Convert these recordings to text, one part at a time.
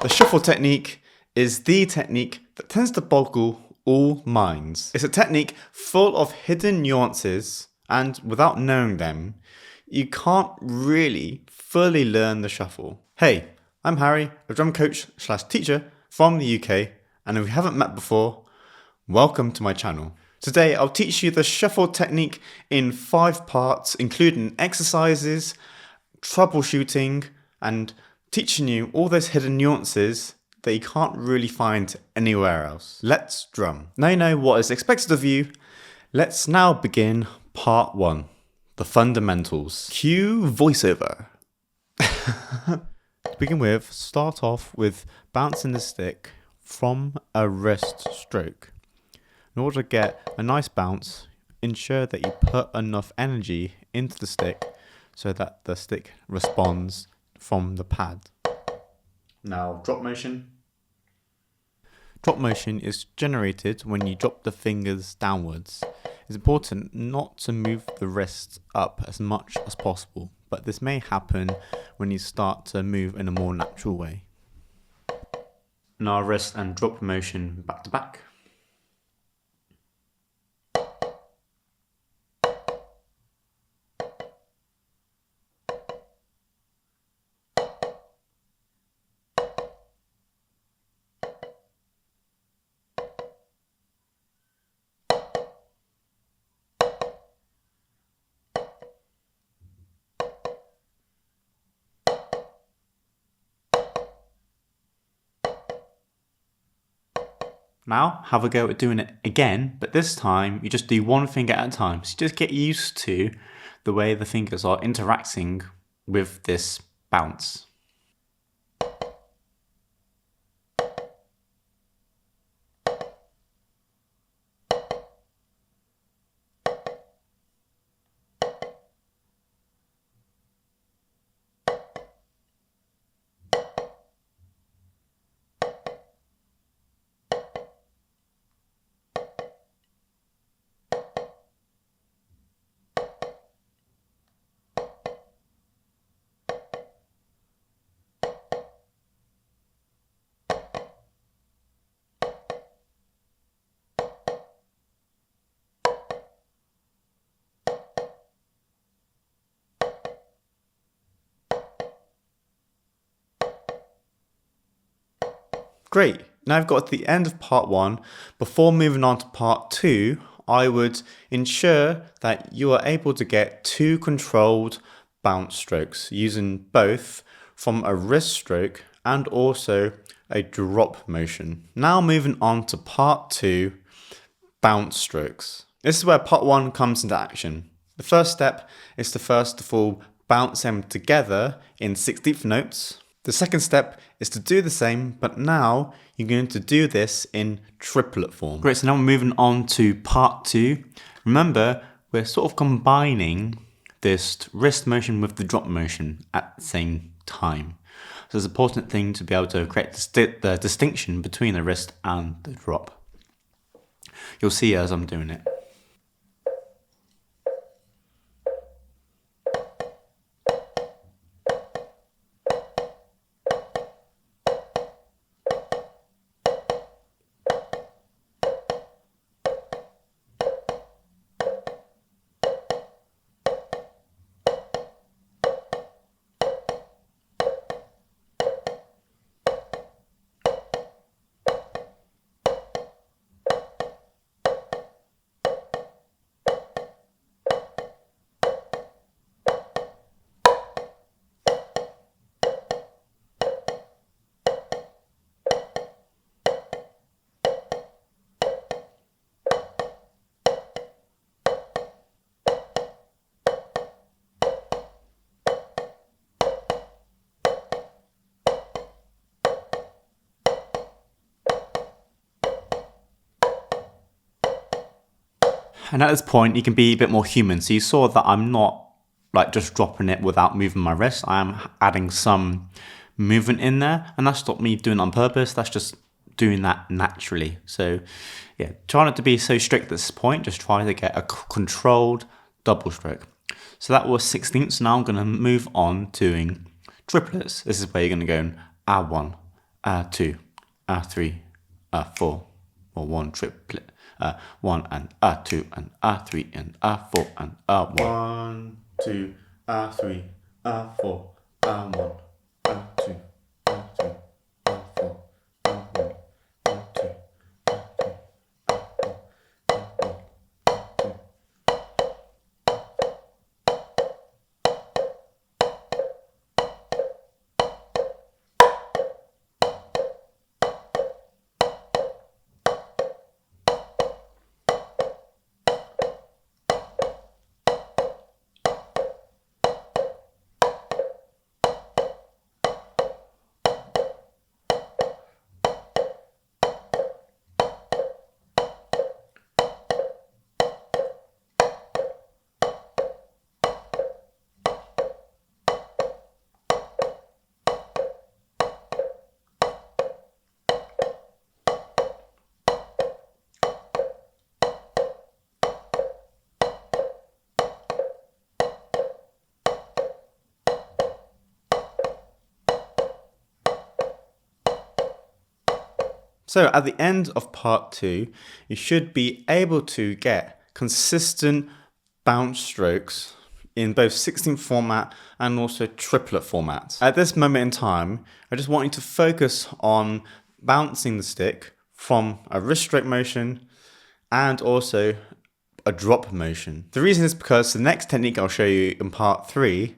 The shuffle technique is the technique that tends to boggle all minds. It's a technique full of hidden nuances, and without knowing them, you can't really fully learn the shuffle. Hey, I'm Harry, a drum coach / teacher from the UK, and if we haven't met before, welcome to my channel. Today I'll teach you the shuffle technique in 5 parts, including exercises, troubleshooting, and teaching you all those hidden nuances that you can't really find anywhere else. Let's drum. Now you know what is expected of you. Let's now begin part 1, the fundamentals. Cue voiceover. To begin with, start off with bouncing the stick from a wrist stroke. In order to get a nice bounce, ensure that you put enough energy into the stick so that the stick responds from the pad. Now, drop motion. Drop motion is generated when you drop the fingers downwards. It's important not to move the wrists up as much as possible, but this may happen when you start to move in a more natural way. Now, wrist and drop motion back to back. Now, have a go at doing it again, but this time you just do one finger at a time. So you just get used to the way the fingers are interacting with this bounce. Great, now I've got to the end of part 1. Before moving on to part 2, I would ensure that you are able to get 2 controlled bounce strokes using both from a wrist stroke and also a drop motion. Now moving on to part 2, bounce strokes. This is where part 1 comes into action. The first step is to first of all bounce them together in 16th notes. The second step is to do the same, but now you're going to do this in triplet form. Great, so now we're moving on to part 2. Remember, we're sort of combining this wrist motion with the drop motion at the same time. So it's an important thing to be able to create the distinction between the wrist and the drop. You'll see as I'm doing it. And at this point, you can be a bit more human. So you saw that I'm not like just dropping it without moving my wrist. I am adding some movement in there, and that's not me doing it on purpose. That's just doing that naturally. So yeah, try not to be so strict at this point. Just try to get a controlled double stroke. So that was 16ths. Now I'm going to move on to doing triplets. This is where you're going to go and add one, 2, A3, A4, or one triplet. 1 and A2 and A3 and A4 and A1. 1, 2, A3, A4, A1, A2, A3, A4, A1, A2. So at the end of part 2, you should be able to get consistent bounce strokes in both 16th format and also triplet formats. At this moment in time, I just want you to focus on bouncing the stick from a wrist stroke motion and also a drop motion. The reason is because the next technique I'll show you in part 3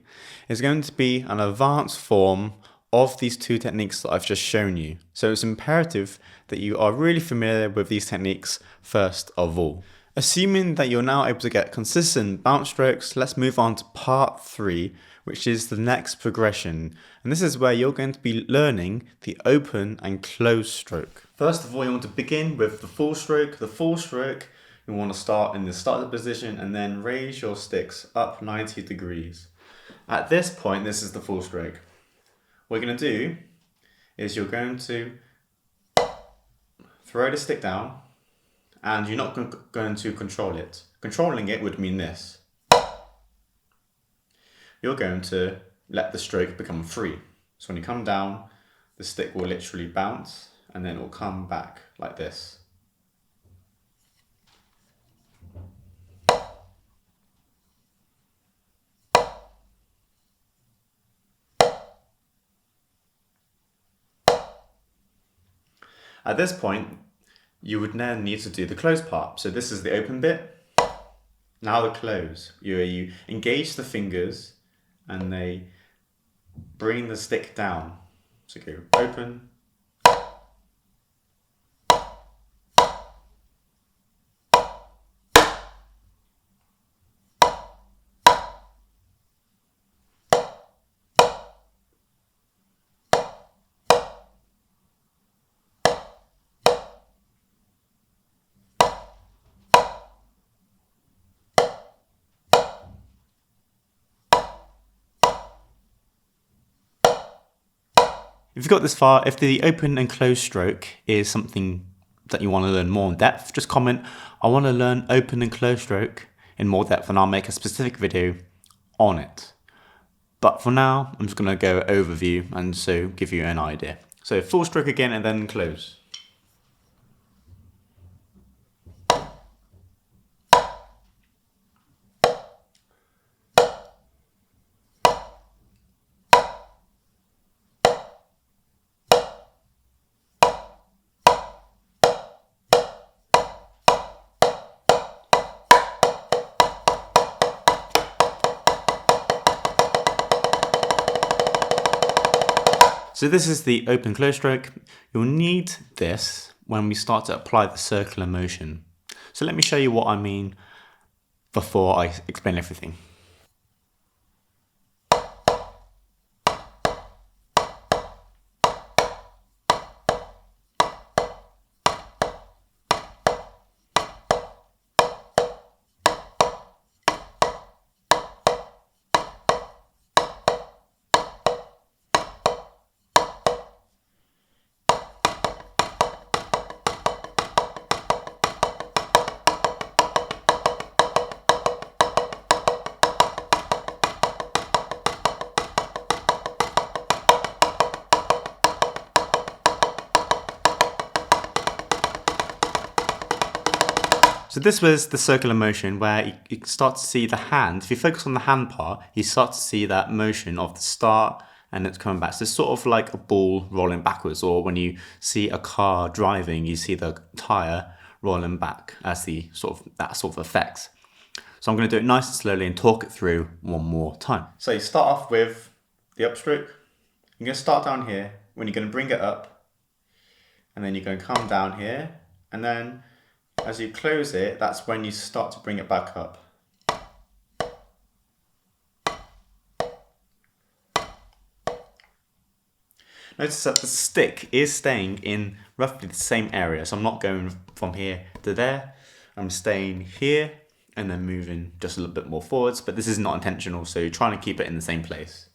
is going to be an advanced form of these two techniques that I've just shown you. So it's imperative that you are really familiar with these techniques first of all. Assuming that you're now able to get consistent bounce strokes, let's move on to part 3, which is the next progression. And this is where you're going to be learning the open and close stroke. First of all, you want to begin with the full stroke. The full stroke, you want to start in the starting position and then raise your sticks up 90 degrees. At this point, this is the full stroke. What you're going to do is you're going to throw the stick down and you're not going to control it. Controlling it would mean this. You're going to let the stroke become free. So when you come down, the stick will literally bounce and then it will come back like this. At this point, you would now need to do the close part. So this is the open bit. Now the close. You engage the fingers and they bring the stick down. So go open. If you've got this far, if the open and close stroke is something that you want to learn more in depth, just comment, I want to learn open and close stroke in more depth, and I'll make a specific video on it. But for now, I'm just going to go overview and so give you an idea. So full stroke again and then close. So this is the open close stroke. You'll need this when we start to apply the circular motion. So let me show you what I mean before I explain everything. So this was the circular motion where you start to see the hand. If you focus on the hand part, you start to see that motion of the start and it's coming back. So it's sort of like a ball rolling backwards, or when you see a car driving, you see the tire rolling back as that sort of effect. So I'm going to do it nice and slowly and talk it through one more time. So you start off with the upstroke. You're going to start down here when you're going to bring it up, and then you're going to come down here, and then as you close it, that's when you start to bring it back up. Notice that the stick is staying in roughly the same area, so I'm not going from here to there. I'm staying here and then moving just a little bit more forwards, but this is not intentional, so you're trying to keep it in the same place.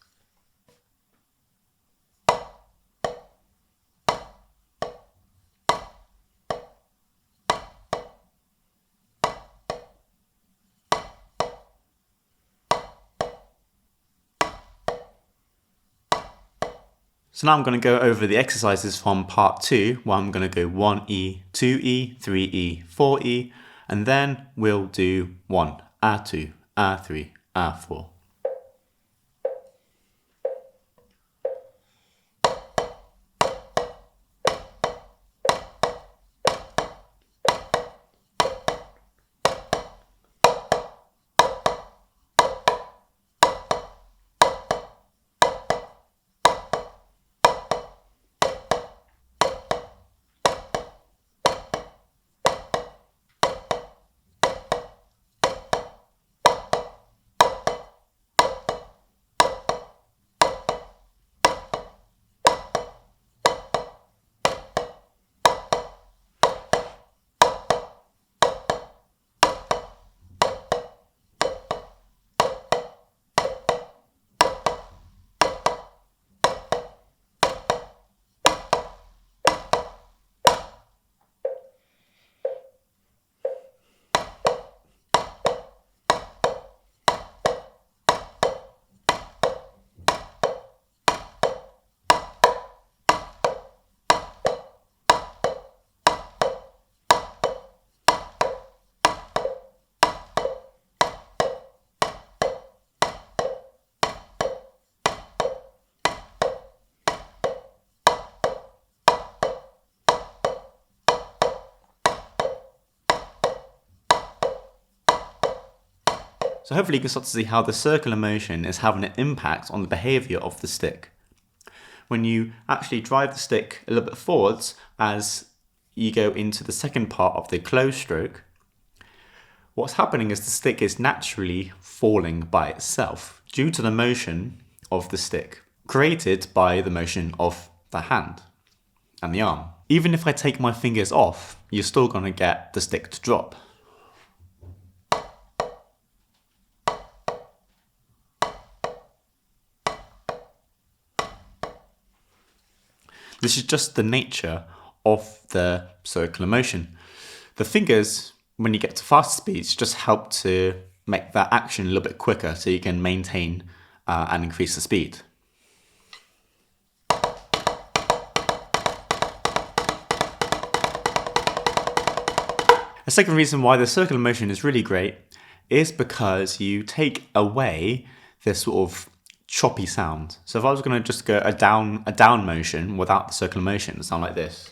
So now I'm going to go over the exercises from part 2, where I'm going to go 1E, 2E, 3E, 4E, and then we'll do 1, A2, A3, A4. So hopefully you can start to see how the circular motion is having an impact on the behaviour of the stick. When you actually drive the stick a little bit forwards as you go into the second part of the closed stroke, what's happening is the stick is naturally falling by itself due to the motion of the stick, created by the motion of the hand and the arm. Even if I take my fingers off, you're still going to get the stick to drop. This is just the nature of the circular motion. The fingers, when you get to faster speeds, just help to make that action a little bit quicker so you can maintain and increase the speed. A second reason why the circular motion is really great is because you take away this sort of choppy sound. So if I was going to just go a down motion without the circular motion, it'd sound like this.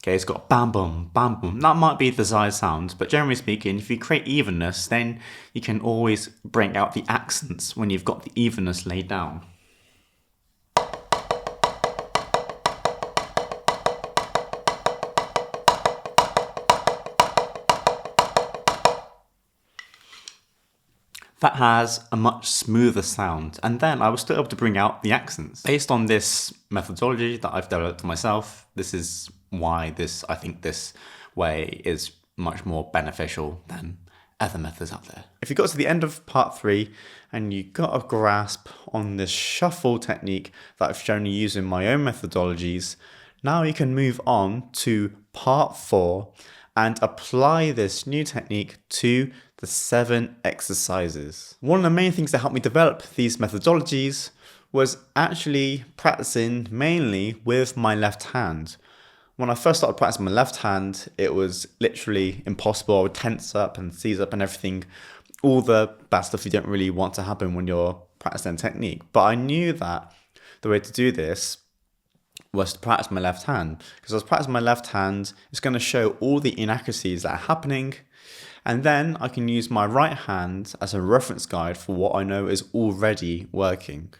Okay, it's got bam boom, bam boom. That might be the desired sound, but generally speaking, if you create evenness, then you can always bring out the accents when you've got the evenness laid down. That has a much smoother sound, and then I was still able to bring out the accents. Based on this methodology that I've developed for myself, this is why I think this way is much more beneficial than other methods out there. If you got to the end of part 3 and you got a grasp on this shuffle technique that I've shown you using my own methodologies, now you can move on to part 4 and apply this new technique to the 7 exercises. One of the main things that helped me develop these methodologies was actually practicing mainly with my left hand. When I first started practicing my left hand, it was literally impossible. I would tense up and seize up and everything. All the bad stuff you don't really want to happen when you're practicing technique. But I knew that the way to do this was to practice my left hand. Because I was practicing my left hand, it's going to show all the inaccuracies that are happening. And then I can use my right hand as a reference guide for what I know is already working.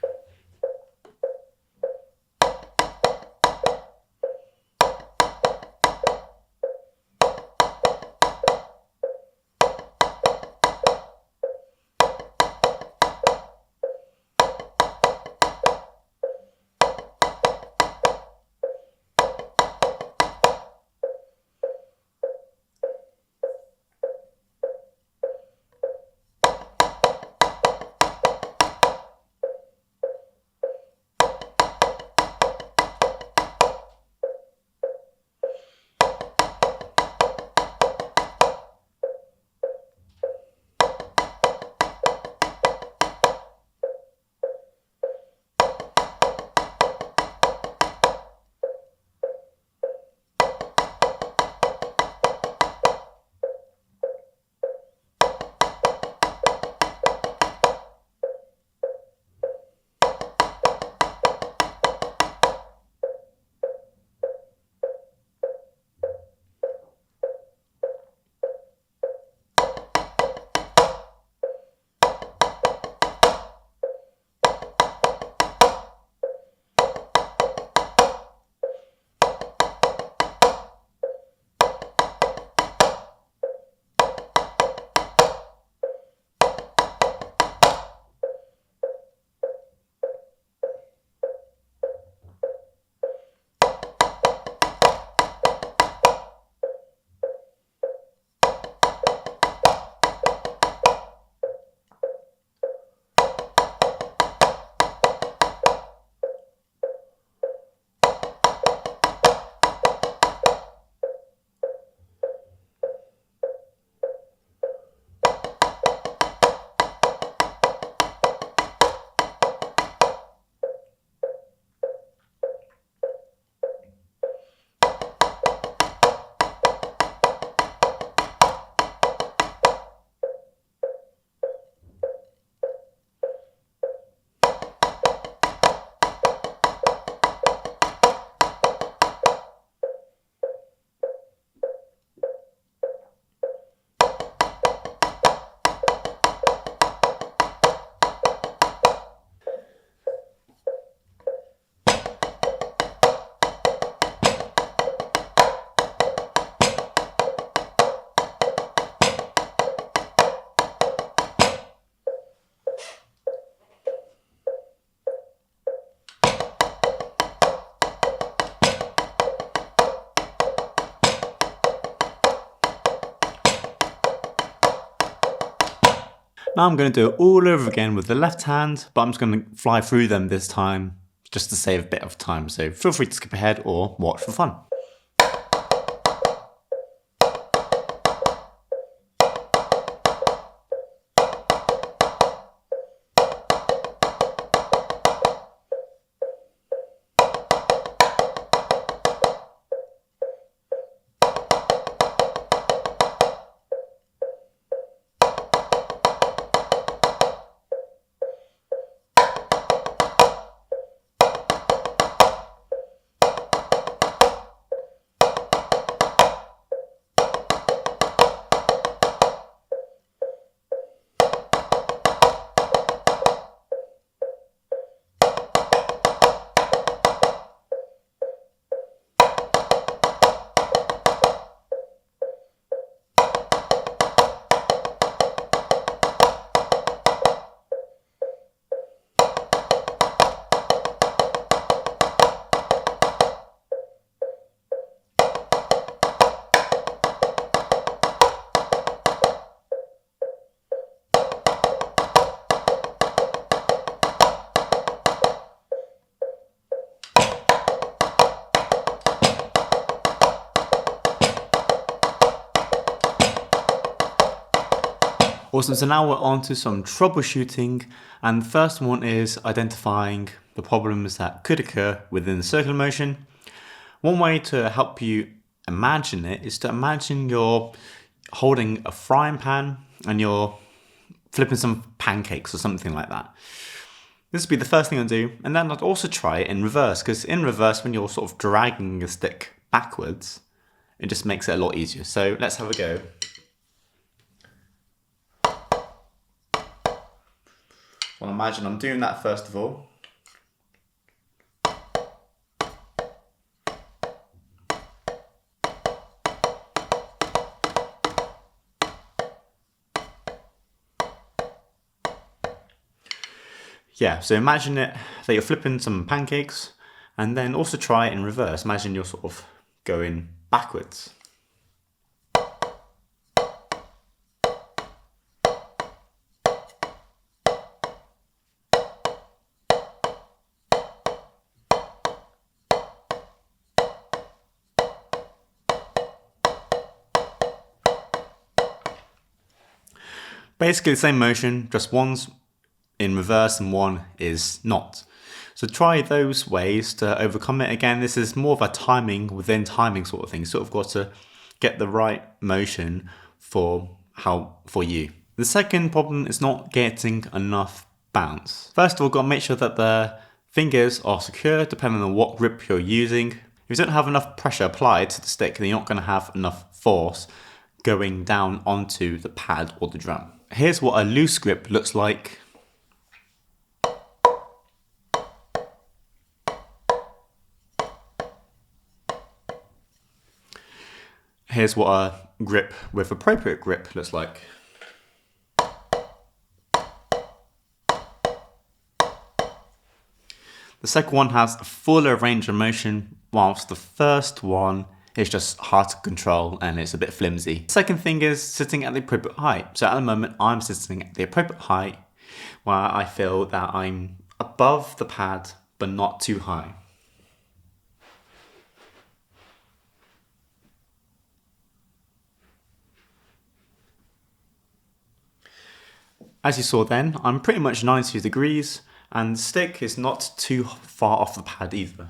Now I'm going to do it all over again with the left hand, but I'm just going to fly through them this time just to save a bit of time. So feel free to skip ahead or watch for fun. Awesome, so now we're on to some troubleshooting, and the first one is identifying the problems that could occur within the circular motion. One way to help you imagine it is to imagine you're holding a frying pan and you're flipping some pancakes or something like that. This would be the first thing I'd do, and then I'd also try it in reverse, because in reverse, when you're sort of dragging the stick backwards, it just makes it a lot easier. So let's have a go. Well, imagine I'm doing that first of all. Yeah, so imagine it that you're flipping some pancakes, and then also try it in reverse. Imagine you're sort of going backwards. Basically the same motion, just one's in reverse and one is not. So try those ways to overcome it. Again, this is more of a timing within timing sort of thing. You sort of got to get the right motion for you. The second problem is not getting enough bounce. First of all, got to make sure that the fingers are secure depending on what grip you're using. If you don't have enough pressure applied to the stick, then you're not going to have enough force going down onto the pad or the drum. Here's what a loose grip looks like. Here's what a grip with appropriate grip looks like. The second one has a fuller range of motion, whilst the first one is just hard to control and it's a bit flimsy. Second thing is sitting at the appropriate height. So at the moment, I'm sitting at the appropriate height where I feel that I'm above the pad, but not too high. As you saw then, I'm pretty much 90 degrees and the stick is not too far off the pad either.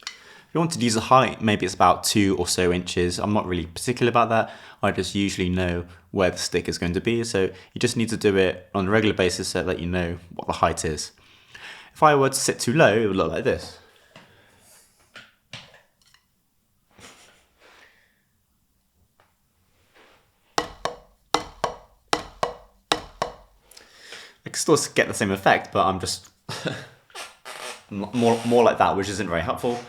If you want to use a height, maybe it's about 2 or so inches. I'm not really particular about that. I just usually know where the stick is going to be. So you just need to do it on a regular basis so that you know what the height is. If I were to sit too low, it would look like this. I can still get the same effect, but I'm just more like that, which isn't very helpful.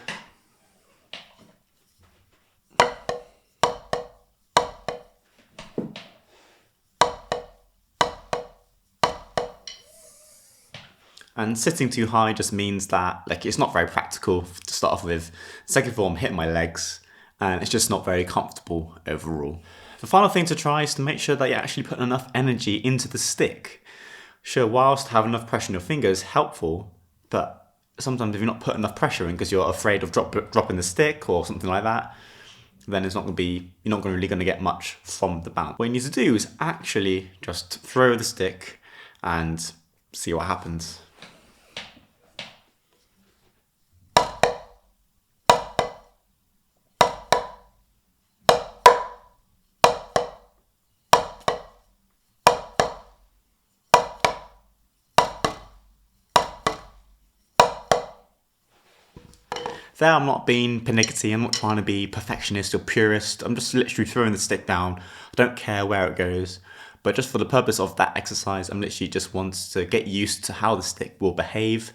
And sitting too high just means that it's not very practical to start off with. Second of all, I'm hitting my legs and it's just not very comfortable overall. The final thing to try is to make sure that you actually put enough energy into the stick. Sure, whilst having enough pressure on your fingers is helpful, but sometimes if you're not putting enough pressure in because you're afraid of dropping the stick or something like that, then you're not really going to get much from the bounce. What you need to do is actually just throw the stick and see what happens. There, I'm not being pernickety, I'm not trying to be perfectionist or purist, I'm just literally throwing the stick down. I don't care where it goes, but just for the purpose of that exercise, I'm literally just want to get used to how the stick will behave,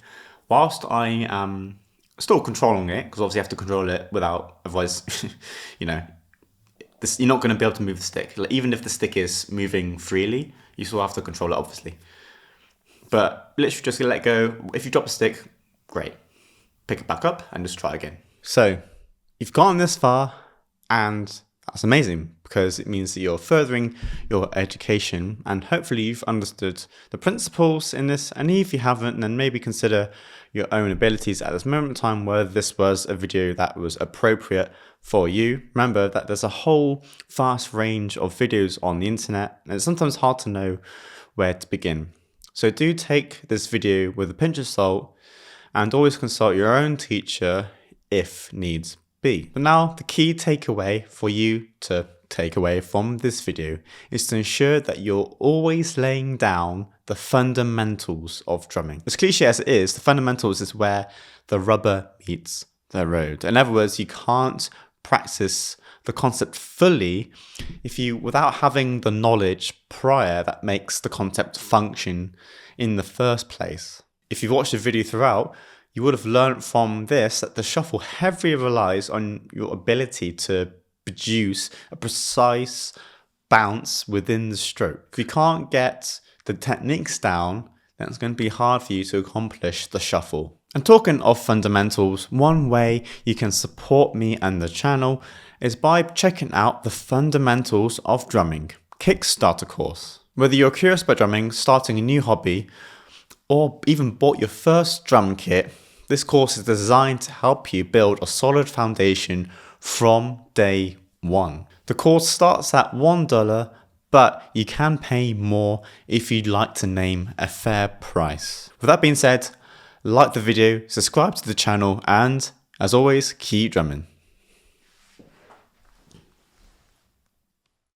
whilst I am still controlling it, because obviously you have to control it without, otherwise, you're not going to be able to move the stick. Even if the stick is moving freely, you still have to control it, obviously. But literally just let go. If you drop the stick, great. Pick it back up and just try again. So, you've gotten this far, and That's amazing because it means that you're furthering your education and hopefully you've understood the principles in this. And if you haven't, then maybe consider your own abilities at this moment in time whether this was a video that was appropriate for you. Remember that there's a whole vast range of videos on the internet and it's sometimes hard to know where to begin. So do take this video with a pinch of salt and always consult your own teacher if needs be. But now the key takeaway for you to take away from this video is to ensure that you're always laying down the fundamentals of drumming. As cliche as it is, the fundamentals is where the rubber meets the road. In other words, you can't practice the concept fully without having the knowledge prior that makes the concept function in the first place. If you've watched the video throughout, you would have learned from this that the shuffle heavily relies on your ability to produce a precise bounce within the stroke. If you can't get the techniques down, then it's going to be hard for you to accomplish the shuffle. And talking of fundamentals, one way you can support me and the channel is by checking out the Fundamentals of Drumming Kickstarter course. Whether you're curious about drumming, starting a new hobby, or even bought your first drum kit, this course is designed to help you build a solid foundation from day one. The course starts at $1, but you can pay more if you'd like to name a fair price. With that being said, like the video, subscribe to the channel, and as always, keep drumming.